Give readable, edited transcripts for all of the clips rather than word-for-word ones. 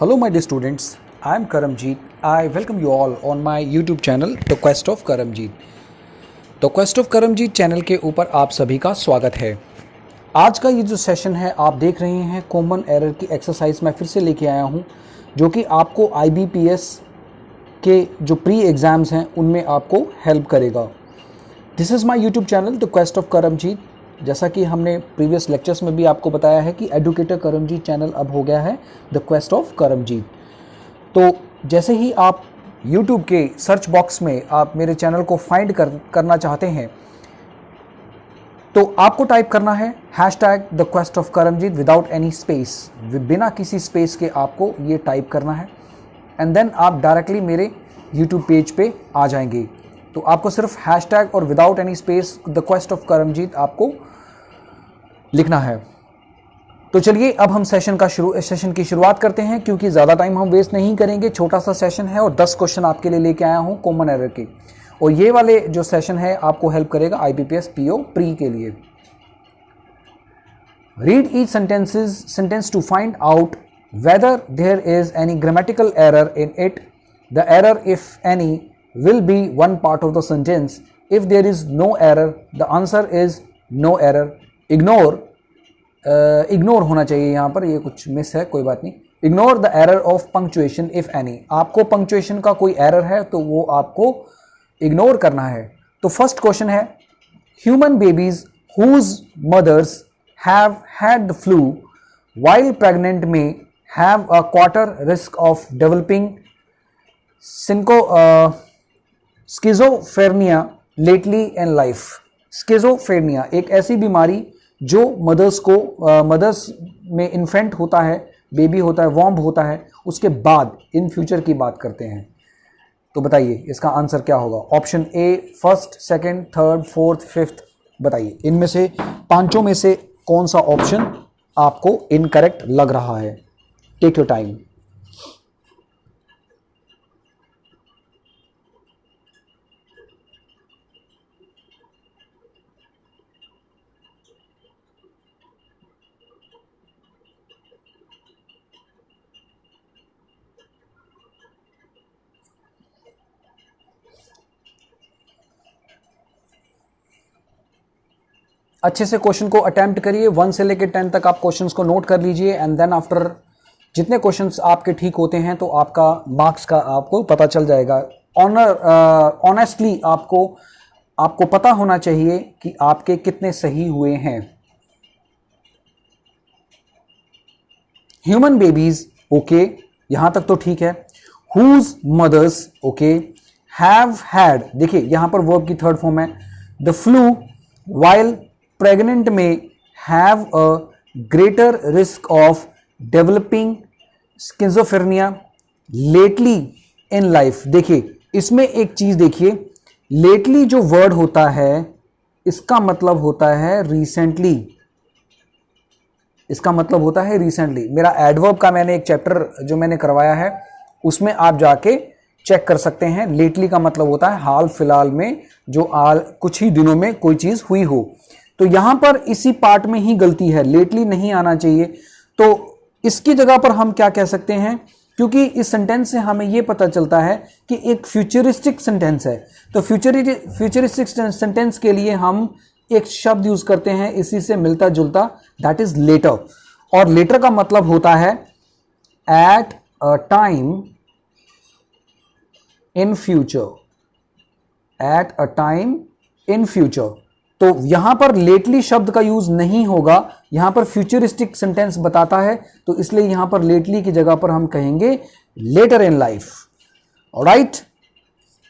Hello my dear students, I am Karamjeet. I welcome you all on my YouTube channel The Quest of Karamjeet. The Quest of Karamjeet channel के ऊपर आप सभी का स्वागत है। आज का ये जो सेशन है आप देख रहे हैं कॉमन एरर की एक्सरसाइज मैं फिर से लेके आया हूँ जो कि आपको IBPS के जो प्री एग्ज़ाम्स हैं उनमें आपको हेल्प करेगा। This is my YouTube channel the quest of Karamjeet. जैसा कि हमने प्रीवियस लेक्चर्स में भी आपको बताया है कि एडुकेटर करमजीत चैनल अब हो गया है द क्वेस्ट ऑफ करमजीत। तो जैसे ही आप यूट्यूब के सर्च बॉक्स में आप मेरे चैनल को फाइंड करना चाहते हैं तो आपको टाइप करना है #the quest of Karamjeet without any space, बिना किसी स्पेस के आपको ये टाइप करना है एंड देन आप डायरेक्टली मेरे यूट्यूब पेज पे आ जाएंगे। तो आपको सिर्फ # और without any space the quest of Karamjeet आपको लिखना है। तो चलिए अब हम सेशन की शुरुआत करते हैं क्योंकि ज़्यादा टाइम हम वेस्ट नहीं करेंगे। छोटा सा सेशन है और 10 क्वेश्चन आपके लिए लेके आया हूँ कॉमन एरर के, और ये वाले जो सेशन है आपको हेल्प करेगा IBPS PO प्री के लिए। Read each sentence to find out whether there is any grammatical error in it. The error, if any, will be one part of the sentence. If there is no error, the answer is no error. Ignore होना चाहिए यहाँ पर, ये कुछ miss है, कोई बात नहीं। Ignore the error of punctuation if any. आपको punctuation का कोई error है तो वो आपको ignore करना है। तो first question है human babies whose mothers have had the flu while pregnant may have a quarter risk of developing schizophrenia lately in life. Schizophrenia एक ऐसी बीमारी जो मदर्स में इन्फेंट होता है, बेबी होता है, वॉम्ब होता है, उसके बाद इन फ्यूचर की बात करते हैं। तो बताइए इसका आंसर क्या होगा। Option A first, second, third, fourth, fifth, बताइए इनमें से पांचों में से कौन सा ऑप्शन आपको इनकरेक्ट लग रहा है। Take your time. अच्छे से क्वेश्चन को अटेम्प्ट करिए, 1 से लेकर 10 तक आप क्वेश्चंस को नोट कर लीजिए एंड देन आफ्टर जितने क्वेश्चंस आपके ठीक होते हैं तो आपका मार्क्स का आपको पता चल जाएगा। ऑनेस्टली आपको पता होना चाहिए कि आपके कितने सही हुए हैं। ह्यूमन बेबीज, ओके, यहां तक तो ठीक है। Whose mothers, okay. Have had, देखिए यहां पर वर्ब की थर्ड फॉर्म है। द फ्लू वाइल प्रेग्नेंट में have a greater risk of developing schizophrenia lately in life. देखिए इसमें एक चीज देखिए, लेटली जो वर्ड होता है इसका मतलब होता है रिसेंटली। इसका मतलब होता है रिसेंटली। मेरा एडवर्ब का मैंने एक चैप्टर जो मैंने करवाया है उसमें आप जाके चेक कर सकते हैं। लेटली का मतलब होता है हाल फिलहाल में, जो कुछ ही दिनों में कोई चीज हुई हो। तो यहां पर इसी पार्ट में ही गलती है, लेटली नहीं आना चाहिए। तो इसकी जगह पर हम क्या कह सकते हैं, क्योंकि इस सेंटेंस से हमें यह पता चलता है कि एक फ्यूचरिस्टिक सेंटेंस है। तो फ्यूचरिस्टिक सेंटेंस के लिए हम एक शब्द यूज करते हैं इसी से मिलता जुलता, दैट इज लेटर। और लेटर का मतलब होता है at a time in future, at a time in future. तो यहां पर लेटली शब्द का यूज नहीं होगा, यहां पर फ्यूचरिस्टिक सेंटेंस बताता है तो इसलिए यहां पर लेटली की जगह पर हम कहेंगे लेटर इन लाइफ। ऑलराइट,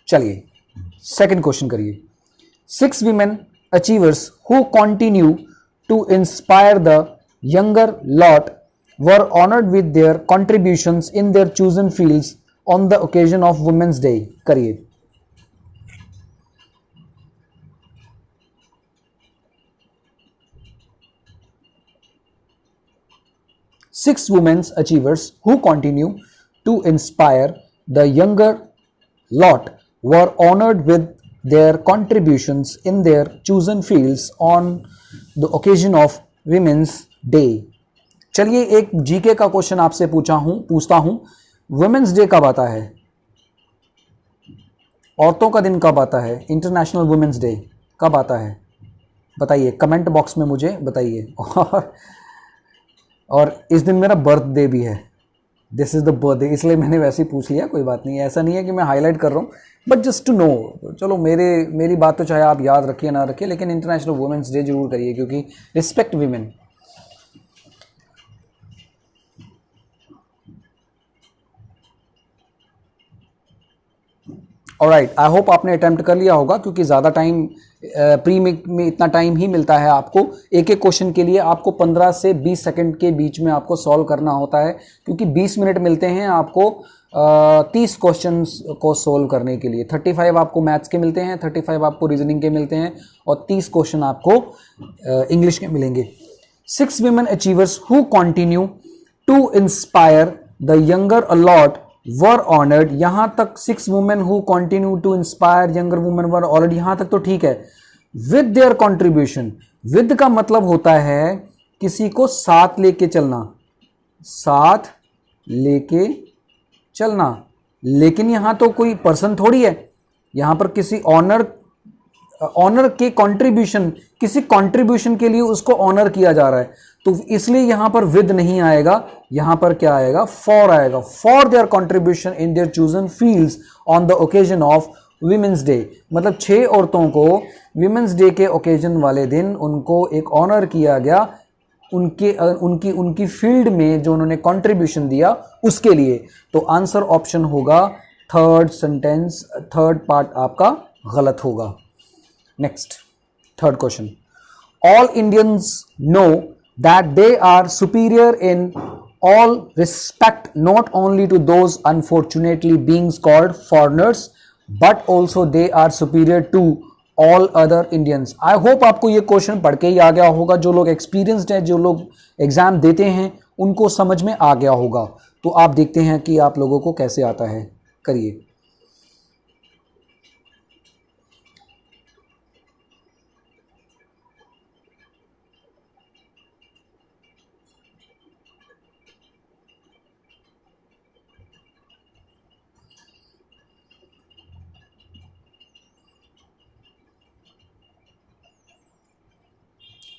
चलिए सेकंड क्वेश्चन करिए। 6 women achievers who continue to inspire the younger lot were honored with their contributions in their chosen fields on the occasion of Women's Day. करिए। Six women achievers who continue to inspire the younger lot were honored with their contributions in their chosen fields on the occasion of Women's Day. चलिए एक GK का question आपसे पूछता हूं, women's day कब आता है? औरतों का दिन कब आता है? इंटरनेशनल वुमेन्स डे कब आता है? बताइए, कमेंट बॉक्स में मुझे बताइए। और इस दिन मेरा बर्थडे भी है, दिस इज़ द बर्थडे, इसलिए मैंने वैसे ही पूछ लिया, कोई बात नहीं है, ऐसा नहीं है कि मैं हाईलाइट कर रहा हूँ, बट जस्ट टू नो। चलो मेरी बात तो चाहे आप याद रखिए ना रखिए, लेकिन इंटरनेशनल वुमेन्स डे जरूर करिए, क्योंकि रिस्पेक्ट वीमेन। ऑलराइट, आई होप आपने अटेम्प्ट कर लिया होगा, क्योंकि ज़्यादा टाइम प्री में इतना टाइम ही मिलता है आपको। एक एक क्वेश्चन के लिए आपको 15 से 20 सेकंड के बीच में आपको सॉल्व करना होता है, क्योंकि 20 मिनट मिलते हैं आपको 30 क्वेश्चंस को सोल्व करने के लिए। 35 आपको मैथ्स के मिलते हैं, 35 आपको रीजनिंग के मिलते हैं, और 30 क्वेश्चन आपको इंग्लिश के मिलेंगे। 6 women achievers who continue to inspire the younger a lot were honored। यहां तक 6 women who continue to inspire younger women were honored, यहां तक तो ठीक है। with their contribution, with का मतलब होता है किसी को साथ लेके चलना, साथ लेके चलना, लेकिन यहां तो कोई पर्सन थोड़ी है, यहां पर किसी ऑनर के कंट्रीब्यूशन, किसी कंट्रीब्यूशन के लिए उसको ऑनर किया जा रहा है, तो इसलिए यहां पर विद नहीं आएगा, यहां पर क्या आएगा? फॉर आएगा। For their contribution in their chosen fields on the occasion of women's day, मतलब 6 औरतों को विमेंस डे के ओकेजन वाले दिन उनको एक ऑनर किया गया, उनकी फील्ड में जो उन्होंने कंट्रीब्यूशन दिया उसके लिए। तो आंसर ऑप्शन होगा थर्ड सेंटेंस, थर्ड पार्ट आपका गलत होगा। Next, third question, all Indians know that they are superior in all respect, not only to those unfortunately beings called foreigners, but also they are superior to all other Indians। I hope आपको ये question पढ़ के ही आ गया होगा, जो लोग experienced हैं, जो लोग एग्जाम देते हैं, उनको समझ में आ गया होगा। तो आप देखते हैं कि आप लोगों को कैसे आता है, करिए।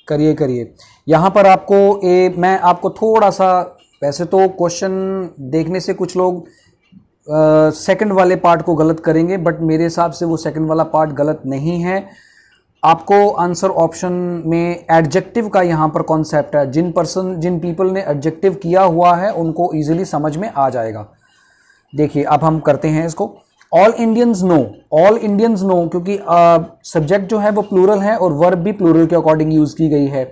करिए करिए। यहाँ पर आपको मैं आपको थोड़ा सा, वैसे तो क्वेश्चन देखने से कुछ लोग सेकंड वाले पार्ट को गलत करेंगे, बट मेरे हिसाब से वो सेकंड वाला पार्ट गलत नहीं है। आपको आंसर ऑप्शन में एडजेक्टिव का यहाँ पर कॉन्सेप्ट है, जिन पीपल ने एडजेक्टिव किया हुआ है उनको इजीली समझ में आ जाएगा। देखिए अब हम करते हैं इसको। All Indians know, all Indians know, क्योंकि सब्जेक्ट जो है वो प्लूरल है और वर्ब भी प्लूरल के अकॉर्डिंग यूज की गई है।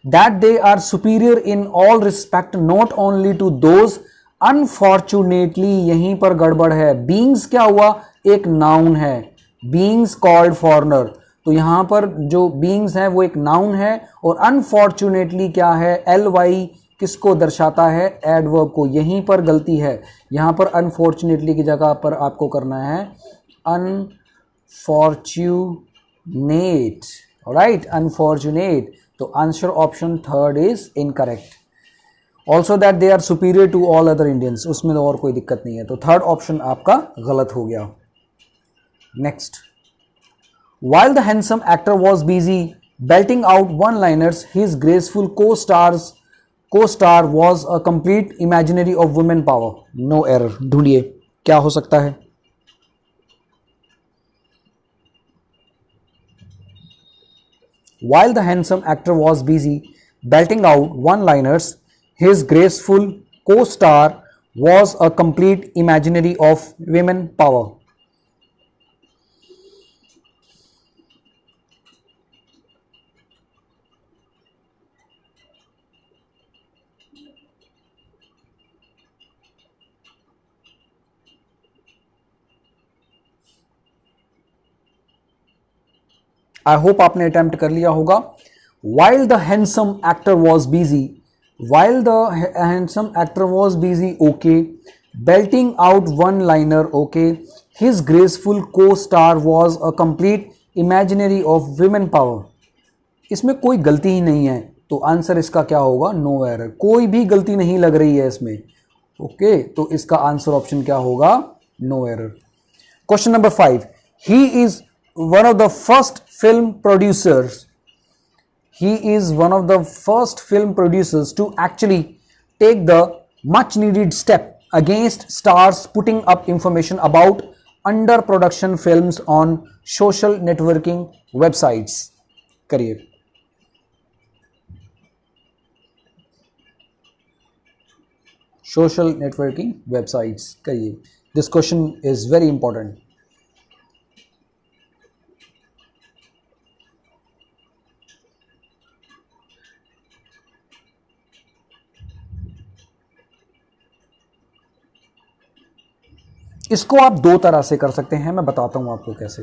That they are superior in all respect not only to those unfortunately, यहीं पर गड़बड़ है। बीइंग्स क्या हुआ? एक नाउन है, बीइंग्स कॉल्ड फॉरेनर, तो यहां पर जो बीइंग्स है वो एक नाउन है, और अनफॉर्चुनेटली क्या है? ly किसको दर्शाता है? एडवर्ब को। यहीं पर गलती है, यहां पर अनफॉर्चुनेटली की जगह पर आपको करना है अनफॉर्चुनेट, राइट, अनफॉर्चुनेट। तो answer option third is incorrect. Also that they are superior to all other Indians, उसमें तो और कोई दिक्कत नहीं है, तो थर्ड ऑप्शन आपका गलत हो गया। Next, while the handsome actor was busy belting out one-liners, his graceful co-star was a complete imaginary of women power। No error। ढूंढिए क्या हो सकता है? While the handsome actor was busy belting out one-liners, his graceful co-star was a complete imaginary of women power। I hope आपने attempt कर लिया होगा। While the handsome actor was busy, while the handsome actor was busy, okay, belting out one liner, okay, his graceful co star was a complete imaginary of women power. इसमें कोई गलती ही नहीं है, तो आंसर इसका क्या होगा, नो एरर, कोई भी गलती नहीं लग रही है इसमें। ओके, तो इसका आंसर ऑप्शन क्या होगा, no error. Question number 5, he is one of the first film producers, he is one of the first film producers to actually take the much needed step against stars putting up information about under production films on social networking websites. करिए, social networking websites करिए। This question is very important. इसको आप दो तरह से कर सकते हैं, मैं बताता हूं आपको कैसे।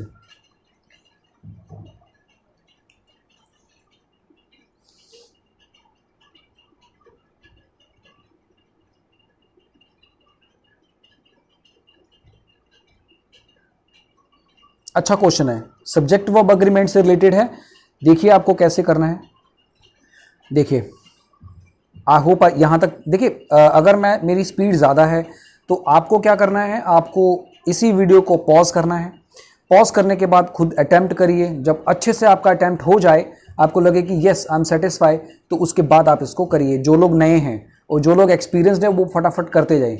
अच्छा क्वेश्चन है, सब्जेक्ट वर्ब अग्रीमेंट से रिलेटेड है। देखिए आपको कैसे करना है, देखिए आई होप यहां तक देखिए, अगर मेरी स्पीड ज़्यादा है तो आपको क्या करना है, आपको इसी वीडियो को पॉज करना है। पॉज करने के बाद खुद अटेम्प्ट करिए। जब अच्छे से आपका अटेम्प्ट हो जाए, आपको लगे कि येस आई एम सेटिस्फाई, तो उसके बाद आप इसको करिए। जो लोग नए हैं और जो लोग एक्सपीरियंस्ड हैं वो फटाफट करते जाए।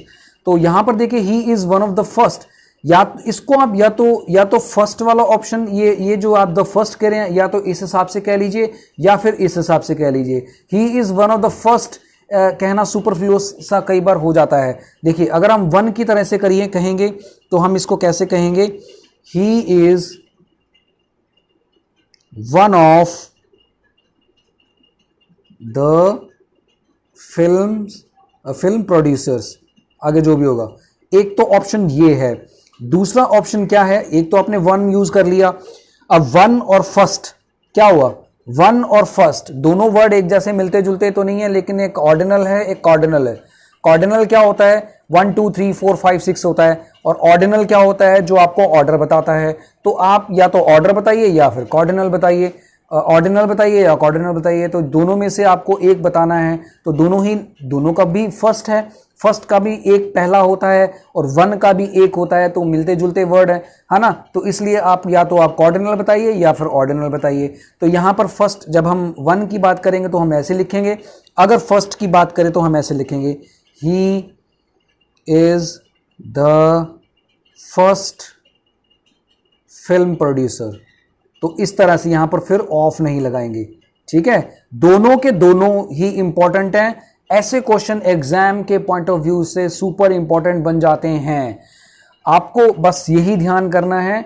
तो यहाँ पर देखिए, he is one of the first, या इसको आप या तो फर्स्ट वाला ऑप्शन, ये जो आप द फर्स्ट कह रहे हैं, या तो इस हिसाब से कह लीजिए या फिर इस हिसाब से कह लीजिए। He is one of the first कहना सुपरफ्लूअस सा कई बार हो जाता है। देखिए अगर हम वन की तरह से कहेंगे तो हम इसको कैसे कहेंगे, ही is one of the film producers, आगे जो भी होगा। एक तो ऑप्शन ये है। दूसरा ऑप्शन क्या है, एक तो आपने वन यूज कर लिया, अब वन और फर्स्ट क्या हुआ, वन और फर्स्ट दोनों वर्ड एक जैसे मिलते जुलते तो नहीं है, लेकिन एक ऑर्डिनल है एक कार्डिनल है। कार्डिनल क्या होता है, 1 2 3 4 5 6 होता है, और ऑर्डिनल क्या होता है, जो आपको ऑर्डर बताता है। तो आप या तो ऑर्डर बताइए या फिर कार्डिनल बताइए, ऑर्डिनल बताइए या कार्डिनल बताइए। तो दोनों में से आपको एक बताना है, तो दोनों का भी फर्स्ट है, फर्स्ट का भी एक पहला होता है और वन का भी एक होता है, तो मिलते जुलते वर्ड है ना। तो इसलिए आप या तो आप कार्डिनल बताइए या फिर ऑर्डिनल बताइए। तो यहाँ पर फर्स्ट, जब हम वन की बात करेंगे तो हम ऐसे लिखेंगे, अगर फर्स्ट की बात करें तो हम ऐसे लिखेंगे, he is the first film producer. तो इस तरह से यहां पर फिर ऑफ नहीं लगाएंगे, ठीक है। दोनों के दोनों ही इंपॉर्टेंट हैं। ऐसे क्वेश्चन एग्जाम के पॉइंट ऑफ व्यू से सुपर इंपॉर्टेंट बन जाते हैं। आपको बस यही ध्यान करना है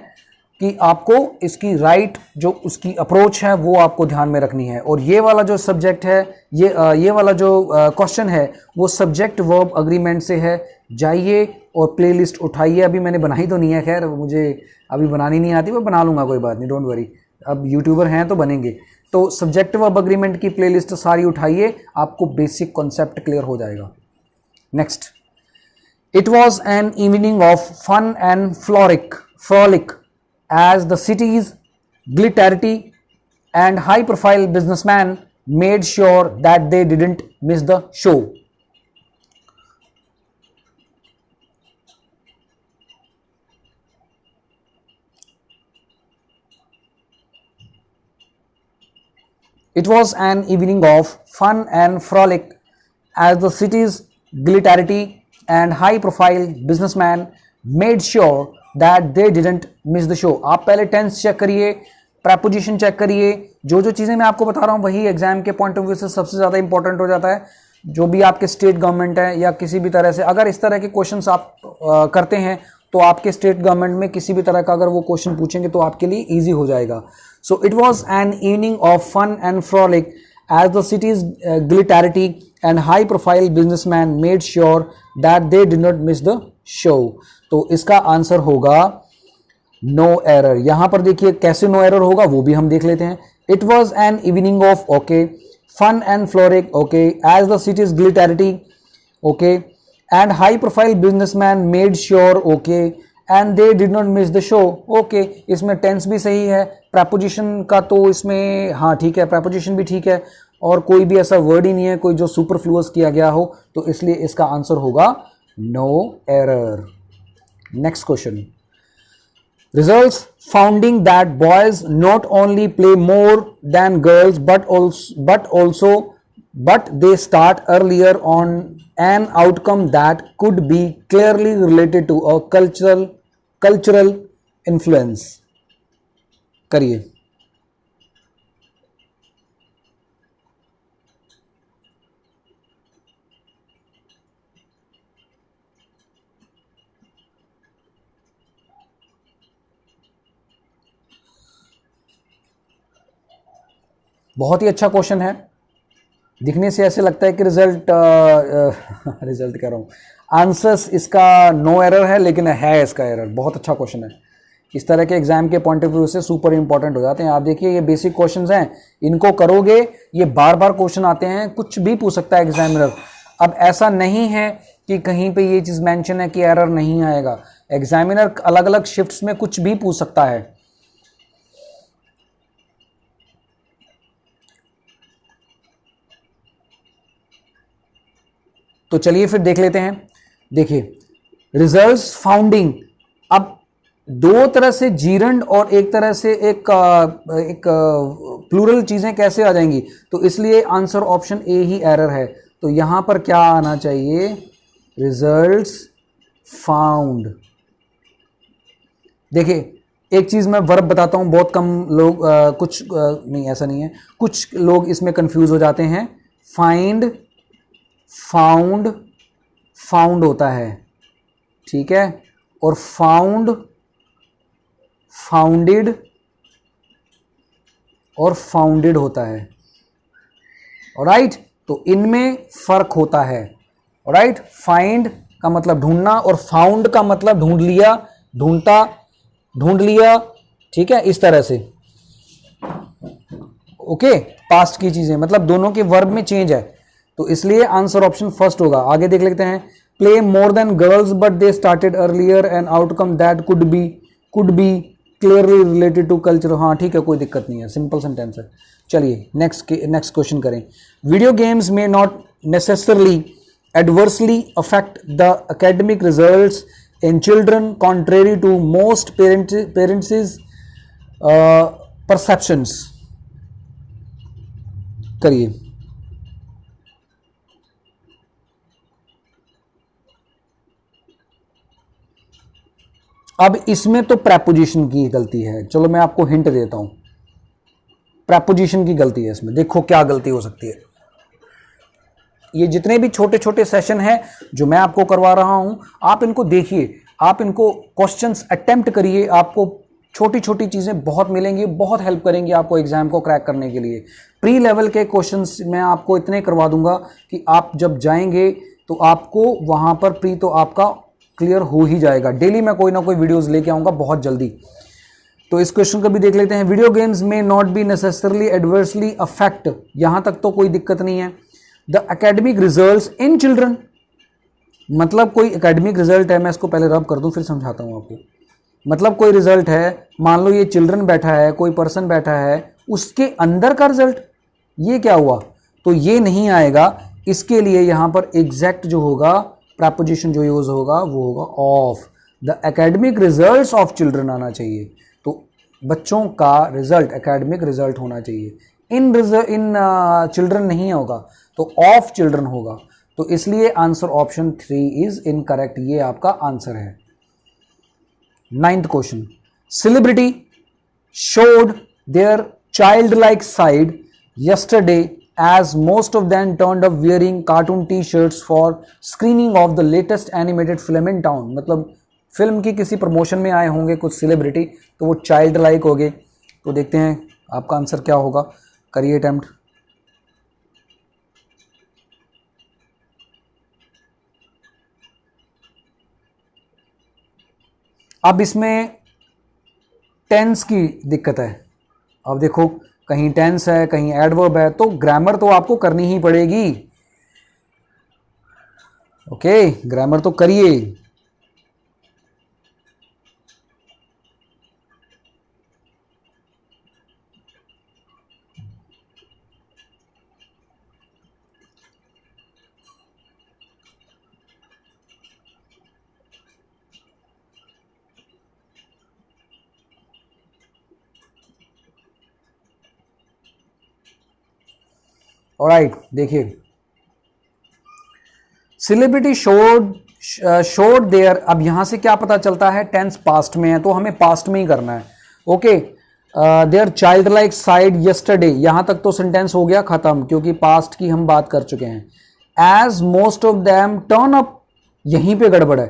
कि आपको इसकी राइट जो उसकी अप्रोच है वो आपको ध्यान में रखनी है। और ये वाला जो सब्जेक्ट है, ये वाला जो क्वेश्चन है वो सब्जेक्ट वर्ब अग्रीमेंट से है। जाइए और प्लेलिस्ट उठाइए। अभी मैंने बनाई तो नहीं है, खैर मुझे अभी बनानी नहीं आती, मैं बना लूँगा, कोई बात नहीं, डोंट वरी। अब यूट्यूबर हैं तो बनेंगे। तो सब्जेक्ट वर्ब अग्रीमेंट की प्लेलिस्ट सारी उठाइए, आपको बेसिक कॉन्सेप्ट क्लियर हो जाएगा। Next, it was an evening of fun and frolic as the city's glitterity and high-profile businessman made sure that they didn't miss the show. It was an evening of fun and frolic as the city's glitterity and high-profile businessman made sure that they didn't miss the show. आप पहले tense check करिए, preposition check करिए। जो जो चीज़ें मैं आपको बता रहा हूँ वही एग्जाम के पॉइंट ऑफ व्यू से सबसे ज़्यादा इंपॉर्टेंट हो जाता है। जो भी आपके स्टेट गवर्नमेंट है या किसी भी तरह से अगर इस तरह के क्वेश्चंस आप करते हैं तो आपके स्टेट गवर्नमेंट में किसी भी तरह का अगर वो क्वेश्चन पूछेंगे तो आपके लिए ईजी हो जाएगा। So it was an evening of fun and frolic as the city's glitterity and high profile businessman made sure that they did not miss the show. तो इसका आंसर होगा नो एरर। यहां पर देखिए कैसे नो एरर होगा वो भी हम देख लेते हैं। It was an evening of okay fun and frolic okay as the city's glitterity okay and high profile businessman made sure okay and they did not miss the show okay. इसमें tense भी सही है, preposition का तो इसमें हाँ ठीक है, प्रेपोजिशन भी ठीक है, और कोई भी ऐसा वर्ड ही नहीं है कोई जो सुपरफ्लुअस किया गया हो, तो इसलिए इसका आंसर होगा no error. Next question, results founding that boys not only play more than girls but they start earlier on an outcome that could be clearly related to a cultural influence। करिए। बहुत ही अच्छा question है, दिखने से ऐसे लगता है कि रिजल्ट रिजल्ट कह रहा हूँ, आंसर्स इसका नो एरर है, लेकिन है इसका एरर। बहुत अच्छा क्वेश्चन है, इस तरह के एग्जाम के पॉइंट ऑफ व्यू से सुपर इंपॉर्टेंट हो जाते हैं। आप देखिए ये बेसिक क्वेश्चंस हैं, इनको करोगे ये बार बार क्वेश्चन आते हैं, कुछ भी पूछ सकता है एग्जामिनर। अब ऐसा नहीं है कि कहीं पे ये चीज़ मेंशन है कि एरर नहीं आएगा, एग्जामिनर अलग अलग शिफ्ट्स में कुछ भी पूछ सकता है। तो चलिए फिर देख लेते हैं। देखिए रिजल्ट्स फाउंडिंग, अब दो तरह से जीरंड और एक तरह से एक प्लूरल चीजें कैसे आ जाएंगी, तो इसलिए answer option A he error है। तो यहां पर क्या आना चाहिए, रिजल्ट्स फाउंड। देखिए एक चीज मैं वर्ब बताता हूं, बहुत कम लोग नहीं ऐसा नहीं है, कुछ लोग इसमें कंफ्यूज हो जाते हैं। फाइंड, फाउंड, फाउंड होता है, ठीक है, और फाउंड, फाउंडेड और फाउंडेड होता है। ऑलराइट, तो इनमें फर्क होता है। ऑलराइट, फाइंड का मतलब ढूंढना और फाउंड का मतलब ढूंढ लिया, ढूंढता, ढूंढ लिया, ठीक है, इस तरह से। ओके, पास्ट की चीजें मतलब दोनों के वर्ब में चेंज है, तो इसलिए आंसर ऑप्शन फर्स्ट होगा। आगे देख लेते हैं, play more than girls but they started earlier and outcome that could be clearly related to culture. हाँ ठीक है, कोई दिक्कत नहीं है, सिंपल सेंटेंस है। चलिए नेक्स्ट क्वेश्चन करें। वीडियो गेम्स में not necessarily adversely affect the academic results in children contrary to most parents' perceptions। करिए। अब इसमें तो प्रेपोजिशन की गलती है, चलो मैं आपको हिंट देता हूं, प्रेपोजिशन की गलती है इसमें। देखो क्या गलती हो सकती है। ये जितने भी छोटे छोटे सेशन हैं जो मैं आपको करवा रहा हूं, आप इनको देखिए, आप इनको क्वेश्चंस अटेम्प्ट करिए, आपको छोटी छोटी चीजें बहुत मिलेंगी, बहुत हेल्प करेंगी आपको एग्जाम को क्रैक करने के लिए। प्री लेवल के क्वेश्चंस मैं आपको इतने करवा दूंगा कि आप जब जाएंगे तो आपको वहां पर प्री तो आपका क्लियर हो ही जाएगा। डेली मैं कोई ना कोई वीडियोस लेके आऊंगा बहुत जल्दी। तो इस क्वेश्चन को भी देख लेते हैं। वीडियो गेम्स में not be necessarily adversely affect, यहां तक तो कोई दिक्कत नहीं है। The academic results in children, मतलब कोई एकेडमिक रिजल्ट है, मैं इसको पहले रब कर दूं फिर समझाता हूं आपको। मतलब कोई रिजल्ट है, मान लो ये चिल्ड्रन बैठा है, कोई पर्सन बैठा है, उसके अंदर का रिजल्ट, ये क्या हुआ, तो ये नहीं आएगा। इसके लिए यहां पर एग्जैक्ट जो होगा प्रेपोजिशन जो यूज होगा वो होगा of. The academic results of children आना चाहिए, तो बच्चों का रिजल्ट एकेडमिक रिजल्ट होना चाहिए। इन चिल्ड्रन नहीं होगा तो ऑफ चिल्ड्रन होगा, तो इसलिए आंसर ऑप्शन 3 इज इनकरेक्ट, ये आपका आंसर है। 9th question, celebrity showed their childlike side yesterday as most of them turned up wearing cartoon t-shirts for screening of the latest animated film in town। मतलब film की किसी promotion में आए होंगे कुछ सेलिब्रिटी, तो वो चाइल्ड लाइक हो गए। तो देखते हैं आपका आंसर क्या होगा, करिए अटेम्प्ट। अब इसमें टेंस की दिक्कत है। अब देखो कहीं टेंस है, कहीं एडवर्ब है, तो ग्रामर तो आपको करनी ही पड़ेगी। ओके, ग्रामर तो करिए। ऑलराइट, देखिए सेलिब्रिटी शोड देयर, अब यहां से क्या पता चलता है, टेंस पास्ट में है तो हमें पास्ट में ही करना है। Okay, their child like side yesterday, यहां तक तो सेंटेंस हो गया खत्म क्योंकि पास्ट की हम बात कर चुके हैं। As most of them turn up, यहीं पे गड़बड़ है,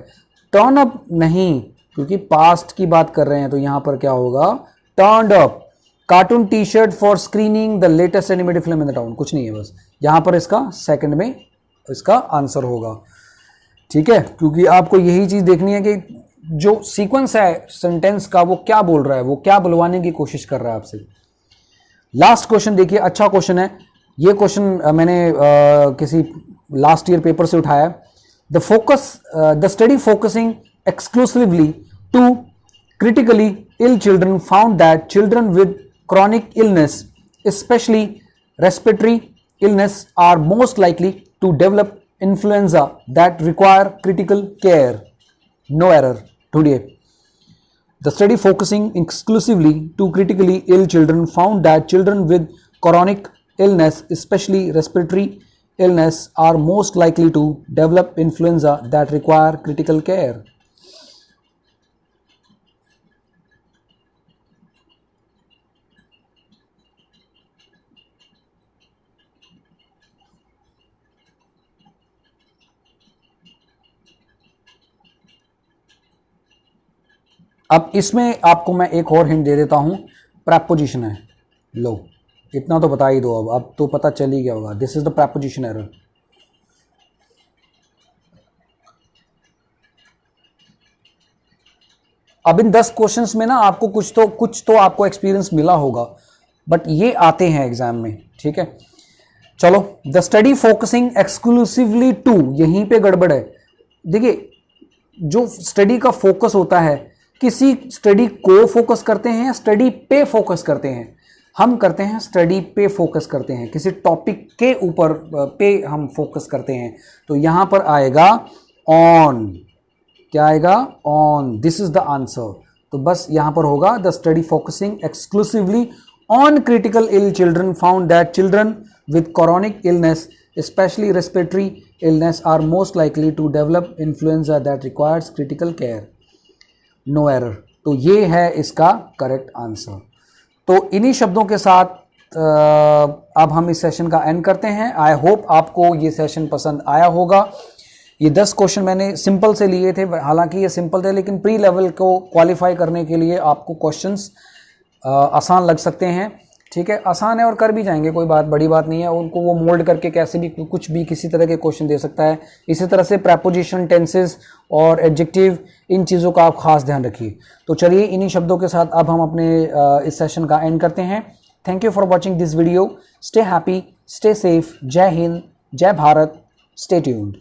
टर्न अप नहीं क्योंकि पास्ट की बात कर रहे हैं तो यहां पर क्या होगा, turned up. Cartoon T shirt for screening the latest animated film in the town, कुछ नहीं है, बस यहां पर इसका सेकंड में इसका आंसर होगा। ठीक है, क्योंकि आपको यही चीज देखनी है कि जो सीक्वेंस है सेंटेंस का वो क्या बोल रहा है, वो क्या बुलवाने की कोशिश कर रहा है आपसे। लास्ट क्वेश्चन देखिए, अच्छा क्वेश्चन है ये क्वेश्चन, मैंने किसी लास्ट ईयर पेपर से उठाया है। The study focusing exclusively to critically ill children found that children with chronic illness, especially respiratory illness, are most likely to develop influenza that require critical care. No error today. The study focusing exclusively to critically ill children found that children with chronic illness, especially respiratory illness, are most likely to develop influenza that require critical care. अब इसमें आपको मैं एक और hint दे देता हूं, preposition है, लो इतना तो बता ही दो, अब तो पता चल ही गया होगा। This is the preposition error. अब इन 10 क्वेश्चंस में ना आपको कुछ तो आपको एक्सपीरियंस मिला होगा, बट ये आते हैं एग्जाम में। ठीक है, चलो, the study focusing exclusively to, यहीं पे गड़बड़ है। देखिए, जो स्टडी का फोकस होता है, किसी स्टडी को फोकस करते हैं या स्टडी पे फोकस करते हैं, हम करते हैं स्टडी पे फोकस करते हैं, किसी टॉपिक के ऊपर पे हम फोकस करते हैं। तो यहां पर आएगा ऑन, क्या आएगा, on, this is the answer. तो बस यहां पर होगा the study focusing exclusively on critical ill children found that children with chronic illness, especially respiratory illness, are most likely to develop influenza that requires critical care. No error. तो ये है इसका correct answer. तो इन्हीं शब्दों के साथ अब हम इस सेशन का एंड करते हैं। आई होप आपको ये सेशन पसंद आया होगा। ये 10 क्वेश्चन मैंने सिंपल से लिए थे, हालांकि ये सिंपल थे लेकिन प्री लेवल को क्वालिफाई करने के लिए आपको क्वेश्चंस आसान लग सकते हैं। ठीक है, आसान है और कर भी जाएंगे, कोई बड़ी बात नहीं है। उनको वो मोल्ड करके कैसे भी कुछ भी किसी तरह के क्वेश्चन दे सकता है। इसी तरह से प्रेपोजिशन, टेंसेस और एडजेक्टिव, इन चीज़ों का आप खास ध्यान रखिए। तो चलिए, इन्हीं शब्दों के साथ अब हम अपने इस सेशन का एंड करते हैं। Thank you for watching this video. Stay happy, stay safe. जय हिंद, जय भारत, स्टे ट्यून्ड।